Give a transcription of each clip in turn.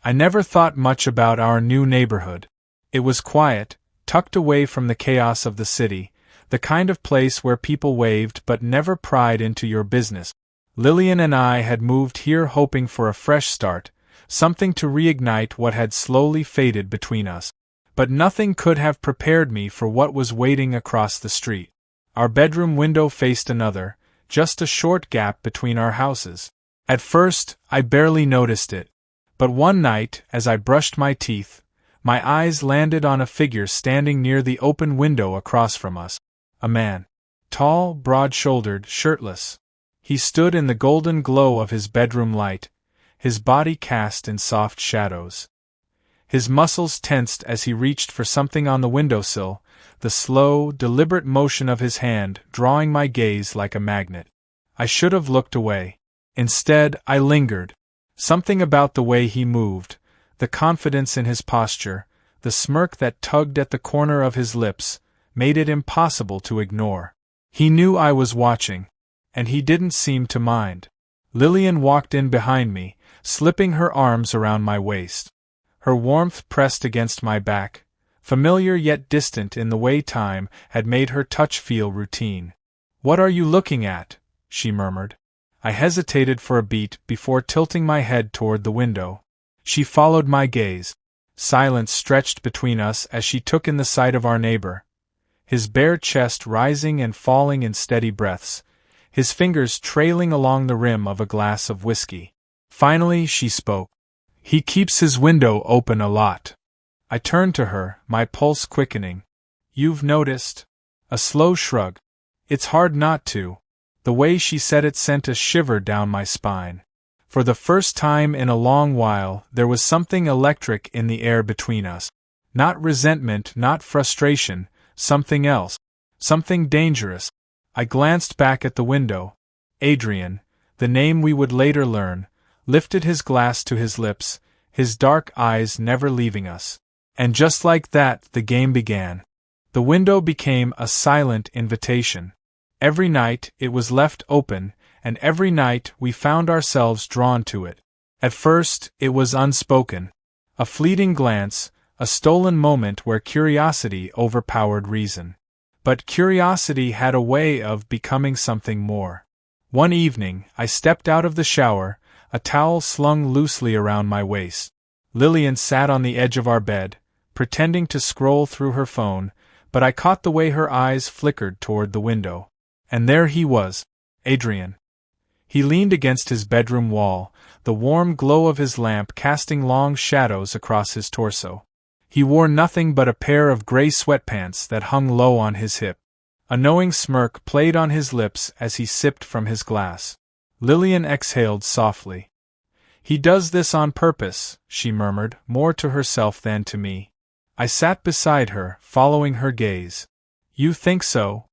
I never thought much about our new neighborhood. It was quiet, tucked away from the chaos of the city, the kind of place where people waved but never pried into your business. Lillian and I had moved here hoping for a fresh start, something to reignite what had slowly faded between us. But nothing could have prepared me for what was waiting across the street. Our bedroom window faced another, just a short gap between our houses. At first, I barely noticed it. But one night, as I brushed my teeth, my eyes landed on a figure standing near the open window across from us. A man. Tall, broad-shouldered, shirtless. He stood in the golden glow of his bedroom light, his body cast in soft shadows. His muscles tensed as he reached for something on the windowsill, the slow, deliberate motion of his hand drawing my gaze like a magnet. I should have looked away. Instead, I lingered. Something about the way he moved, the confidence in his posture, the smirk that tugged at the corner of his lips, made it impossible to ignore. He knew I was watching, and he didn't seem to mind. Lillian walked in behind me, slipping her arms around my waist. Her warmth pressed against my back, familiar yet distant in the way time had made her touch feel routine. "What are you looking at?" she murmured. I hesitated for a beat before tilting my head toward the window. She followed my gaze. Silence stretched between us as she took in the sight of our neighbor, his bare chest rising and falling in steady breaths, his fingers trailing along the rim of a glass of whiskey. Finally she spoke. "He keeps his window open a lot." I turned to her, my pulse quickening. "You've noticed?" A slow shrug. "It's hard not to." The way she said it sent a shiver down my spine. For the first time in a long while, there was something electric in the air between us. Not resentment, not frustration, something else. Something dangerous. I glanced back at the window. Adrian, the name we would later learn, lifted his glass to his lips, his dark eyes never leaving us. And just like that, the game began. The window became a silent invitation. Every night it was left open, and every night we found ourselves drawn to it. At first, it was unspoken. A fleeting glance, a stolen moment where curiosity overpowered reason. But curiosity had a way of becoming something more. One evening, I stepped out of the shower, a towel slung loosely around my waist. Lillian sat on the edge of our bed, pretending to scroll through her phone, but I caught the way her eyes flickered toward the window. And there he was, Adrian. He leaned against his bedroom wall, the warm glow of his lamp casting long shadows across his torso. He wore nothing but a pair of gray sweatpants that hung low on his hip. A knowing smirk played on his lips as he sipped from his glass. Lillian exhaled softly. "He does this on purpose," she murmured, more to herself than to me. I sat beside her, following her gaze. "You think so?"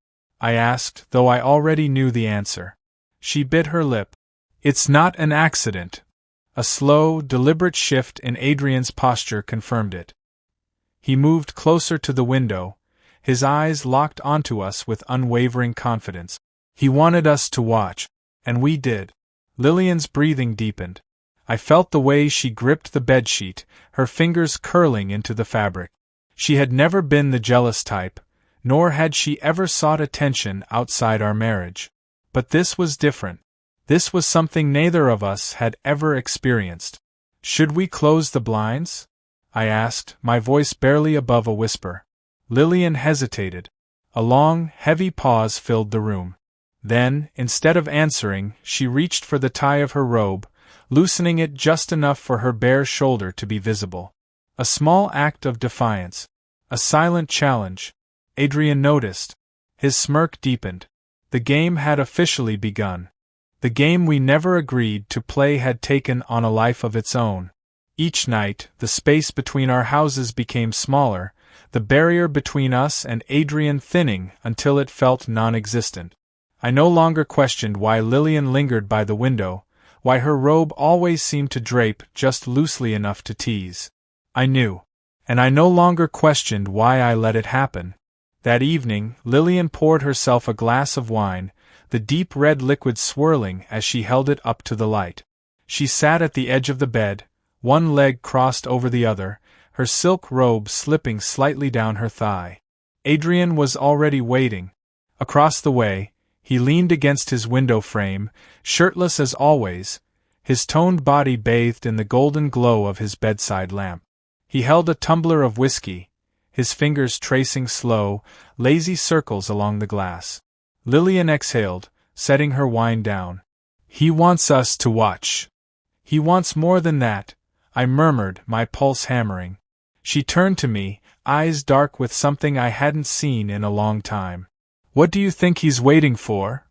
I asked, though I already knew the answer. She bit her lip. "It's not an accident." A slow, deliberate shift in Adrian's posture confirmed it. He moved closer to the window, his eyes locked onto us with unwavering confidence. He wanted us to watch, and we did. Lillian's breathing deepened. I felt the way she gripped the bedsheet, her fingers curling into the fabric. She had never been the jealous type, nor had she ever sought attention outside our marriage. But this was different. This was something neither of us had ever experienced. "Should we close the blinds?" I asked, my voice barely above a whisper. Lillian hesitated. A long, heavy pause filled the room. Then, instead of answering, she reached for the tie of her robe, loosening it just enough for her bare shoulder to be visible. A small act of defiance. A silent challenge. Adrian noticed. His smirk deepened. The game had officially begun. The game we never agreed to play had taken on a life of its own. Each night, the space between our houses became smaller, the barrier between us and Adrian thinning until it felt non-existent. I no longer questioned why Lillian lingered by the window, why her robe always seemed to drape just loosely enough to tease. I knew. And I no longer questioned why I let it happen. That evening, Lillian poured herself a glass of wine, the deep red liquid swirling as she held it up to the light. She sat at the edge of the bed, one leg crossed over the other, her silk robe slipping slightly down her thigh. Adrian was already waiting. Across the way, he leaned against his window frame, shirtless as always, his toned body bathed in the golden glow of his bedside lamp. He held a tumbler of whiskey, his fingers tracing slow, lazy circles along the glass. Lillian exhaled, setting her wine down. "He wants us to watch." "He wants more than that," I murmured, my pulse hammering. She turned to me, eyes dark with something I hadn't seen in a long time. "What do you think he's waiting for?"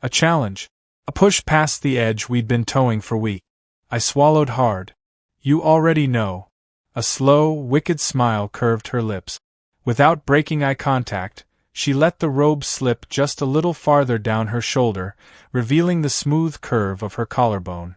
A challenge. A push past the edge we'd been towing for weeks. I swallowed hard. "You already know." A slow, wicked smile curved her lips. Without breaking eye contact, she let the robe slip just a little farther down her shoulder, revealing the smooth curve of her collarbone.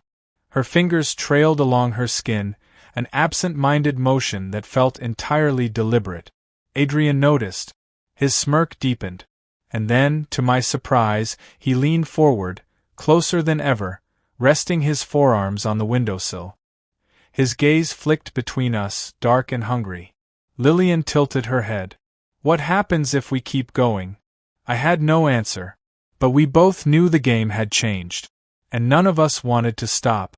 Her fingers trailed along her skin, an absent-minded motion that felt entirely deliberate. Adrian noticed. His smirk deepened. And then, to my surprise, he leaned forward, closer than ever, resting his forearms on the windowsill. His gaze flicked between us, dark and hungry. Lillian tilted her head. "What happens if we keep going?" I had no answer. But we both knew the game had changed. And none of us wanted to stop.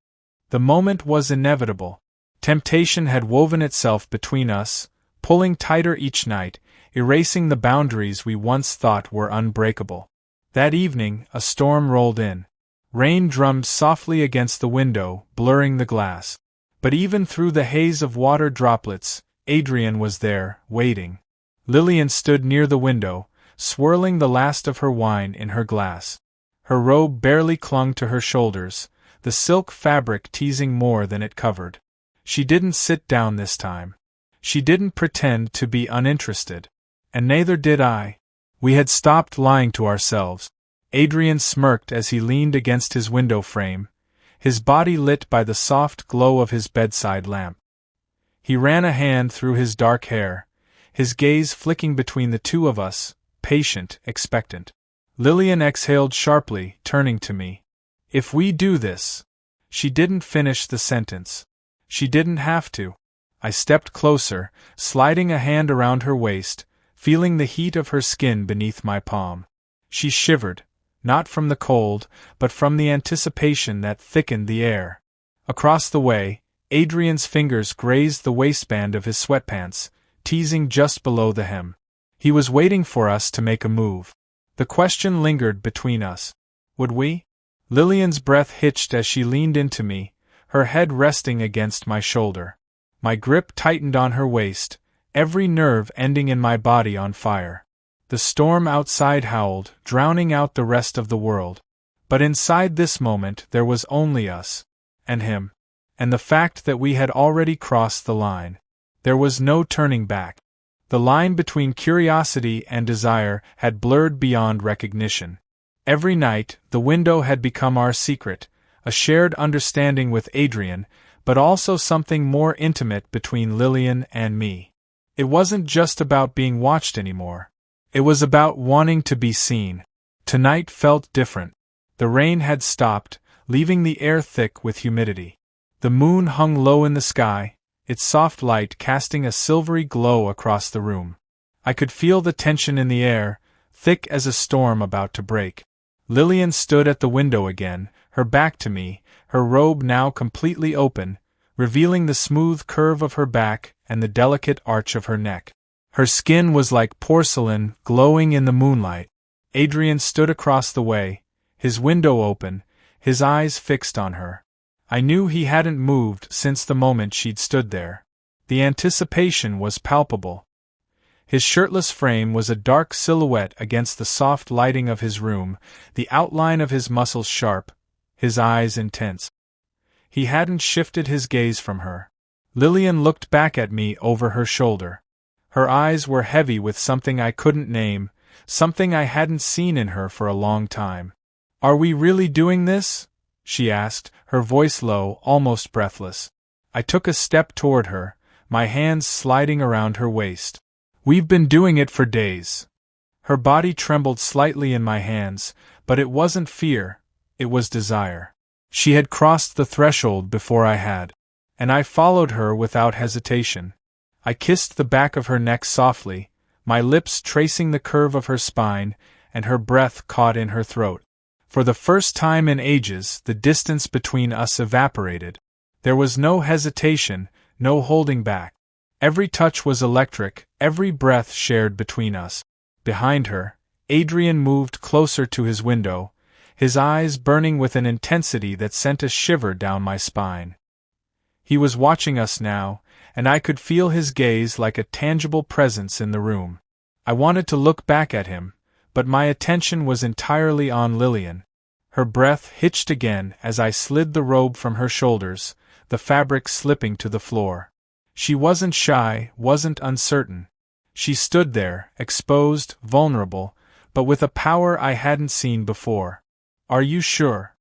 The moment was inevitable. Temptation had woven itself between us, pulling tighter each night, erasing the boundaries we once thought were unbreakable. That evening, a storm rolled in. Rain drummed softly against the window, blurring the glass. But even through the haze of water droplets, Adrian was there, waiting. Lillian stood near the window, swirling the last of her wine in her glass. Her robe barely clung to her shoulders, the silk fabric teasing more than it covered. She didn't sit down this time. She didn't pretend to be uninterested. And neither did I. We had stopped lying to ourselves. Adrian smirked as he leaned against his window frame, his body lit by the soft glow of his bedside lamp. He ran a hand through his dark hair, his gaze flicking between the two of us, patient, expectant. Lillian exhaled sharply, turning to me. "If we do this..." She didn't finish the sentence. She didn't have to. I stepped closer, sliding a hand around her waist, feeling the heat of her skin beneath my palm. She shivered, not from the cold, but from the anticipation that thickened the air. Across the way, Adrian's fingers grazed the waistband of his sweatpants, teasing just below the hem. He was waiting for us to make a move. The question lingered between us. Would we? Lillian's breath hitched as she leaned into me, her head resting against my shoulder. My grip tightened on her waist, every nerve ending in my body on fire. The storm outside howled, drowning out the rest of the world. But inside this moment there was only us. And him. And the fact that we had already crossed the line. There was no turning back. The line between curiosity and desire had blurred beyond recognition. Every night, the window had become our secret, a shared understanding with Adrian, but also something more intimate between Lillian and me. It wasn't just about being watched anymore. It was about wanting to be seen. Tonight felt different. The rain had stopped, leaving the air thick with humidity. The moon hung low in the sky, its soft light casting a silvery glow across the room. I could feel the tension in the air, thick as a storm about to break. Lillian stood at the window again, her back to me, her robe now completely open, revealing the smooth curve of her back and the delicate arch of her neck. Her skin was like porcelain, glowing in the moonlight. Adrian stood across the way, his window open, his eyes fixed on her. I knew he hadn't moved since the moment she'd stood there. The anticipation was palpable. His shirtless frame was a dark silhouette against the soft lighting of his room, the outline of his muscles sharp, his eyes intense. He hadn't shifted his gaze from her. Lillian looked back at me over her shoulder. Her eyes were heavy with something I couldn't name, something I hadn't seen in her for a long time. "Are we really doing this?" she asked, her voice low, almost breathless. I took a step toward her, my hands sliding around her waist. "We've been doing it for days." Her body trembled slightly in my hands, but it wasn't fear, it was desire. She had crossed the threshold before I had. and I followed her without hesitation. I kissed the back of her neck softly, my lips tracing the curve of her spine, and her breath caught in her throat. For the first time in ages, the distance between us evaporated. There was no hesitation, no holding back. Every touch was electric, every breath shared between us. Behind her, Adrian moved closer to his window, his eyes burning with an intensity that sent a shiver down my spine. He was watching us now, and I could feel his gaze like a tangible presence in the room. I wanted to look back at him, but my attention was entirely on Lillian. Her breath hitched again as I slid the robe from her shoulders, the fabric slipping to the floor. She wasn't shy, wasn't uncertain. She stood there, exposed, vulnerable, but with a power I hadn't seen before. "Are you sure?"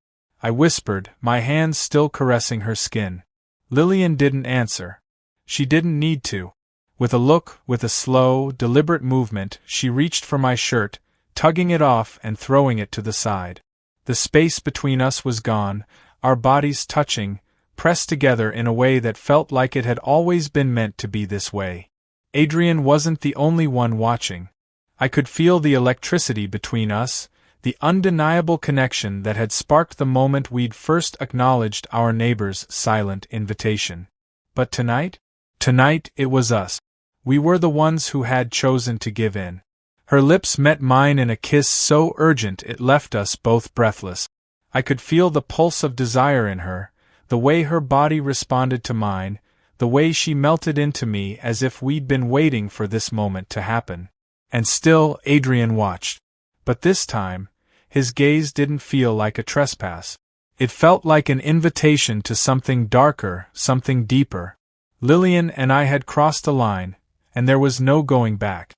I whispered, my hands still caressing her skin. Lillian didn't answer. She didn't need to. With a look, with a slow, deliberate movement, she reached for my shirt, tugging it off and throwing it to the side. The space between us was gone, our bodies touching, pressed together in a way that felt like it had always been meant to be this way. Adrian wasn't the only one watching. I could feel the electricity between us, the undeniable connection that had sparked the moment we'd first acknowledged our neighbor's silent invitation. But tonight? Tonight it was us. We were the ones who had chosen to give in. Her lips met mine in a kiss so urgent it left us both breathless. I could feel the pulse of desire in her, the way her body responded to mine, the way she melted into me as if we'd been waiting for this moment to happen. And still Adrian watched. But this time, his gaze didn't feel like a trespass. It felt like an invitation to something darker, something deeper. Lillian and I had crossed a line, and there was no going back.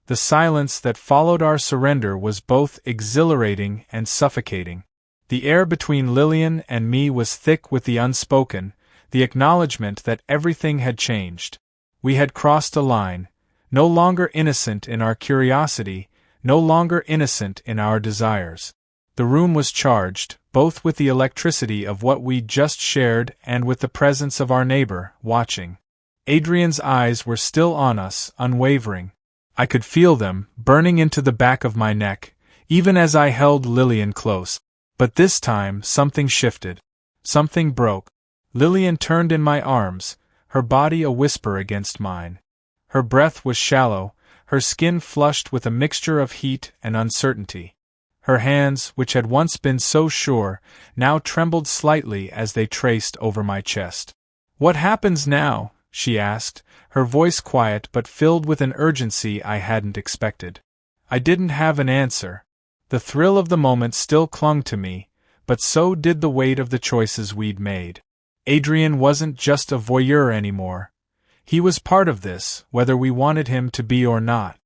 The silence that followed our surrender was both exhilarating and suffocating. The air between Lillian and me was thick with the unspoken, the acknowledgement that everything had changed. We had crossed a line, no longer innocent in our curiosity, no longer innocent in our desires. The room was charged, both with the electricity of what we'd just shared and with the presence of our neighbor, watching. Adrian's eyes were still on us, unwavering. I could feel them, burning into the back of my neck, even as I held Lillian close. But this time, something shifted. Something broke. Lillian turned in my arms, her body a whisper against mine. Her breath was shallow, her skin flushed with a mixture of heat and uncertainty. Her hands, which had once been so sure, now trembled slightly as they traced over my chest. "What happens now?" she asked, her voice quiet but filled with an urgency I hadn't expected. I didn't have an answer. The thrill of the moment still clung to me, but so did the weight of the choices we'd made. Adrian wasn't just a voyeur anymore. He was part of this, whether we wanted him to be or not.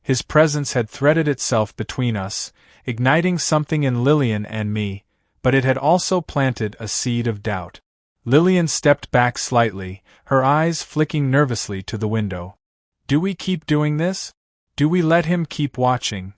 His presence had threaded itself between us, igniting something in Lillian and me, but it had also planted a seed of doubt. Lillian stepped back slightly, her eyes flicking nervously to the window. "Do we keep doing this? Do we let him keep watching?"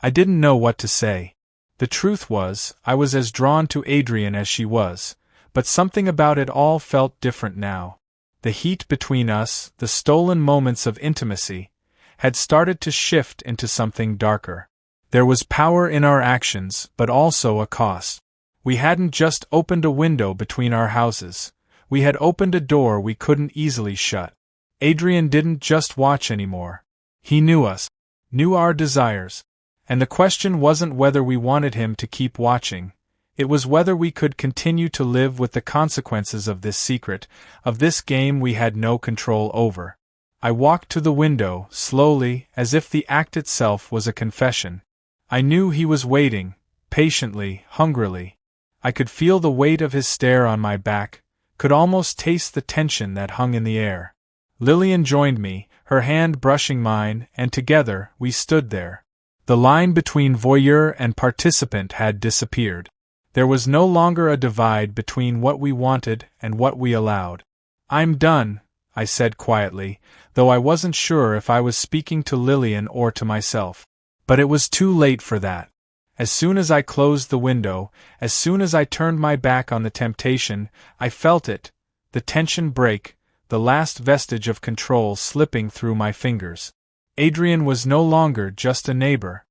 I didn't know what to say. The truth was, I was as drawn to Adrian as she was, but something about it all felt different now. The heat between us, the stolen moments of intimacy, had started to shift into something darker. There was power in our actions, but also a cost. We hadn't just opened a window between our houses. We had opened a door we couldn't easily shut. Adrian didn't just watch anymore. He knew us, knew our desires. And the question wasn't whether we wanted him to keep watching. It was whether we could continue to live with the consequences of this secret, of this game we had no control over. I walked to the window, slowly, as if the act itself was a confession. I knew he was waiting, patiently, hungrily. I could feel the weight of his stare on my back, could almost taste the tension that hung in the air. Lillian joined me, her hand brushing mine, and together we stood there. The line between voyeur and participant had disappeared. There was no longer a divide between what we wanted and what we allowed. "I'm done," I said quietly, though I wasn't sure if I was speaking to Lillian or to myself. But it was too late for that. As soon as I closed the window, as soon as I turned my back on the temptation, I felt it, the tension break, the last vestige of control slipping through my fingers. Adrian was no longer just a neighbor.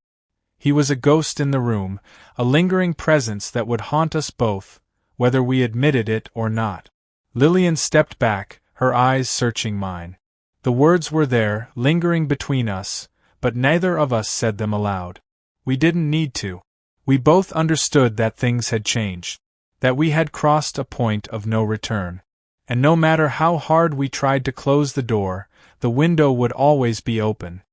He was a ghost in the room, a lingering presence that would haunt us both, whether we admitted it or not. Lillian stepped back, her eyes searching mine. The words were there, lingering between us, but neither of us said them aloud. We didn't need to. We both understood that things had changed, that we had crossed a point of no return. And no matter how hard we tried to close the door, the window would always be open,